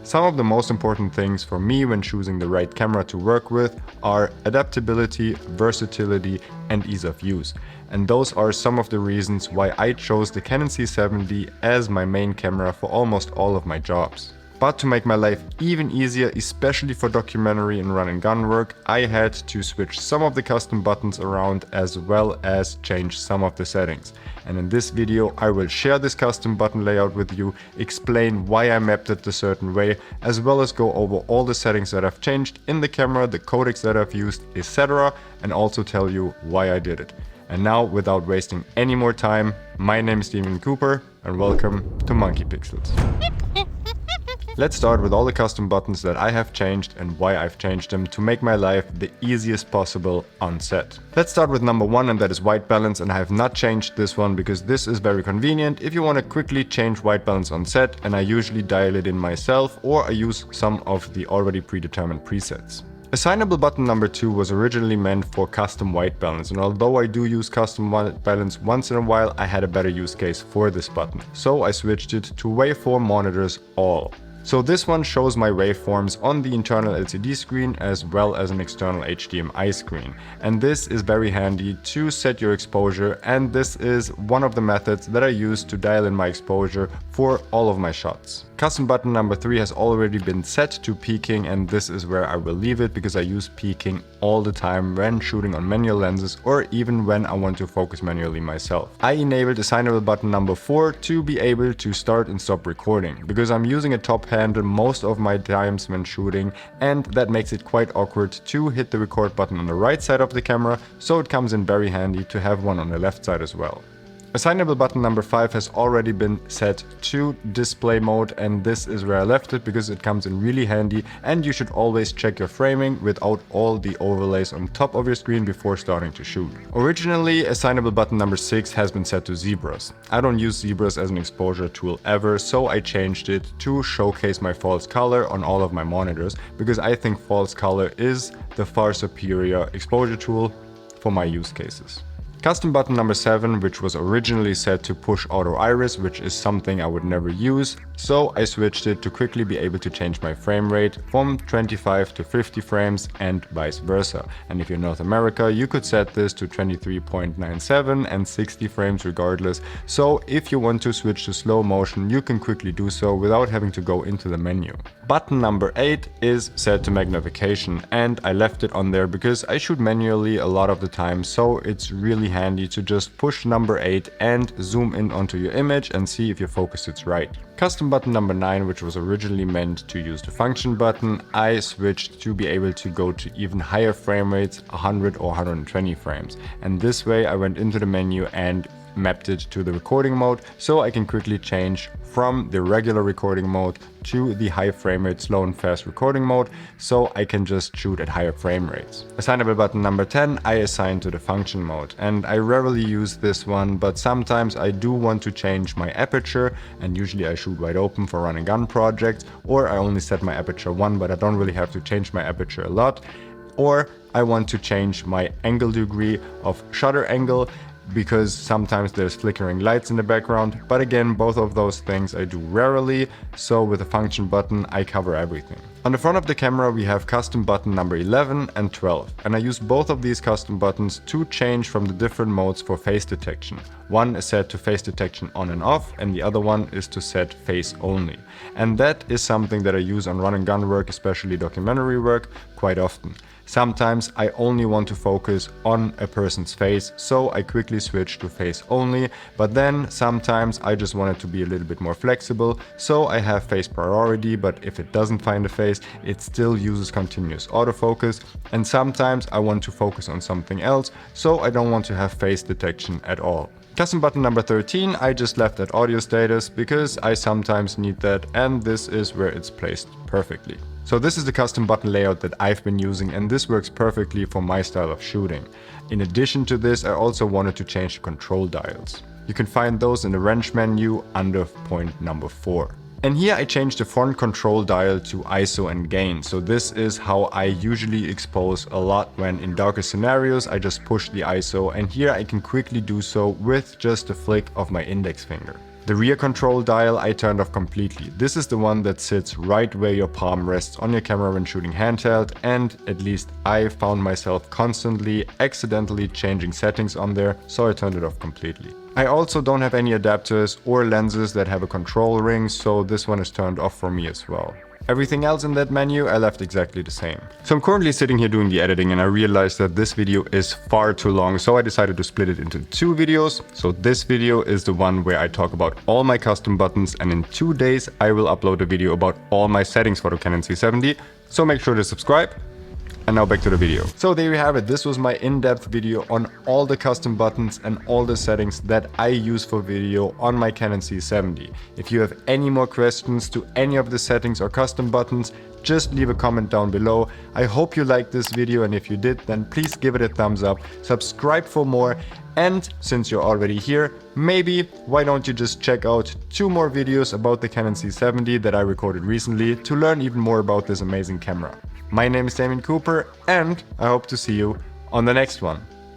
Some of the most important things for me when choosing the right camera to work with are adaptability, versatility, and ease of use. And those are some of the reasons why I chose the Canon C70 as my main camera for almost all of my jobs. But to make my life even easier, especially for documentary and run and gun work, I had to switch some of the custom buttons around as well as change some of the settings. And in this video I will share this custom button layout with you, explain why I mapped it a certain way, as well as go over all the settings that I've changed in the camera, the codecs that I've used, etc. and also tell you why I did it. And now, without wasting any more time, my name is Steven Cooper and welcome to Monkey Pixels. Let's start with all the custom buttons that I have changed and why I've changed them to make my life the easiest possible on set. Let's start with number one, and that is white balance, and I have not changed this one because this is very convenient if you want to quickly change white balance on set, and I usually dial it in myself or I use some of the already predetermined presets. Assignable button number 2 was originally meant for custom white balance, and although I do use custom white balance once in a while, I had a better use case for this button. So I switched it to waveform monitors all. So this one shows my waveforms on the internal LCD screen as well as an external HDMI screen. And this is very handy to set your exposure, and this is one of the methods that I use to dial in my exposure for all of my shots. Custom button number 3 has already been set to peaking, and this is where I will leave it because I use peaking all the time when shooting on manual lenses or even when I want to focus manually myself. I enabled assignable button number 4 to be able to start and stop recording because I'm using a top handle most of my times when shooting, and that makes it quite awkward to hit the record button on the right side of the camera, so it comes in very handy to have one on the left side as well. Assignable button number 5 has already been set to display mode, and this is where I left it because it comes in really handy, and you should always check your framing without all the overlays on top of your screen before starting to shoot. Originally, assignable button number 6 has been set to zebras. I don't use zebras as an exposure tool ever, so I changed it to showcase my false color on all of my monitors because I think false color is the far superior exposure tool for my use cases. Custom button number 7, which was originally set to push auto iris, which is something I would never use, so I switched it to quickly be able to change my frame rate from 25 to 50 frames and vice versa. And if you're in North America, you could set this to 23.97 and 60 frames regardless. So if you want to switch to slow motion, you can quickly do so without having to go into the menu. Button number 8 is set to magnification, and I left it on there because I shoot manually a lot of the time, so it's really handy to just push number 8 and zoom in onto your image and see if your focus is right. Custom button number 9, which was originally meant to use the function button, I switched to be able to go to even higher frame rates, 100 or 120 frames. And this way I went into the menu and mapped it to the recording mode, so I can quickly change from the regular recording mode to the high frame rate slow and fast recording mode, so I can just shoot at higher frame rates. Assignable button number 10 I assigned to the function mode, and I rarely use this one, but sometimes I do want to change my aperture, and usually I shoot wide open for run and gun projects, or I only set my aperture 1 but I don't really have to change my aperture a lot, or I want to change my angle degree of shutter angle because sometimes there's flickering lights in the background, but again, both of those things I do rarely, so with the function button I cover everything. On the front of the camera we have custom button number 11 and 12, and I use both of these custom buttons to change from the different modes for face detection. One is set to face detection on and off, and the other one is to set face only. And that is something that I use on run and gun work, especially documentary work, quite often. Sometimes I only want to focus on a person's face, so I quickly switch to face only, but then sometimes I just want it to be a little bit more flexible, so I have face priority, but if it doesn't find a face, it still uses continuous autofocus, and sometimes I want to focus on something else, so I don't want to have face detection at all. Custom button number 13 I just left at audio status because I sometimes need that, and this is where it's placed perfectly. So this is the custom button layout that I've been using, and this works perfectly for my style of shooting. In addition to this, I also wanted to change the control dials. You can find those in the wrench menu under point number 4. And here I changed the front control dial to ISO and gain. So this is how I usually expose a lot when in darker scenarios. I just push the ISO, and here I can quickly do so with just a flick of my index finger. The rear control dial I turned off completely. This is the one that sits right where your palm rests on your camera when shooting handheld, and at least I found myself constantly accidentally changing settings on there, so I turned it off completely. I also don't have any adapters or lenses that have a control ring, so this one is turned off for me as well. Everything else in that menu I left exactly the same. So I'm currently sitting here doing the editing and I realized that this video is far too long, so I decided to split it into 2 videos. So this video is the one where I talk about all my custom buttons, and in 2 days I will upload a video about all my settings for the Canon C70. So make sure to subscribe. And now back to the video. So there you have it. This was my in-depth video on all the custom buttons and all the settings that I use for video on my Canon C70. If you have any more questions to any of the settings or custom buttons, just leave a comment down below. I hope you liked this video, and if you did, then please give it a thumbs up, subscribe for more, and since you're already here, maybe why don't you just check out 2 more videos about the Canon C70 that I recorded recently to learn even more about this amazing camera. My name is Damien Cooper, and I hope to see you on the next one.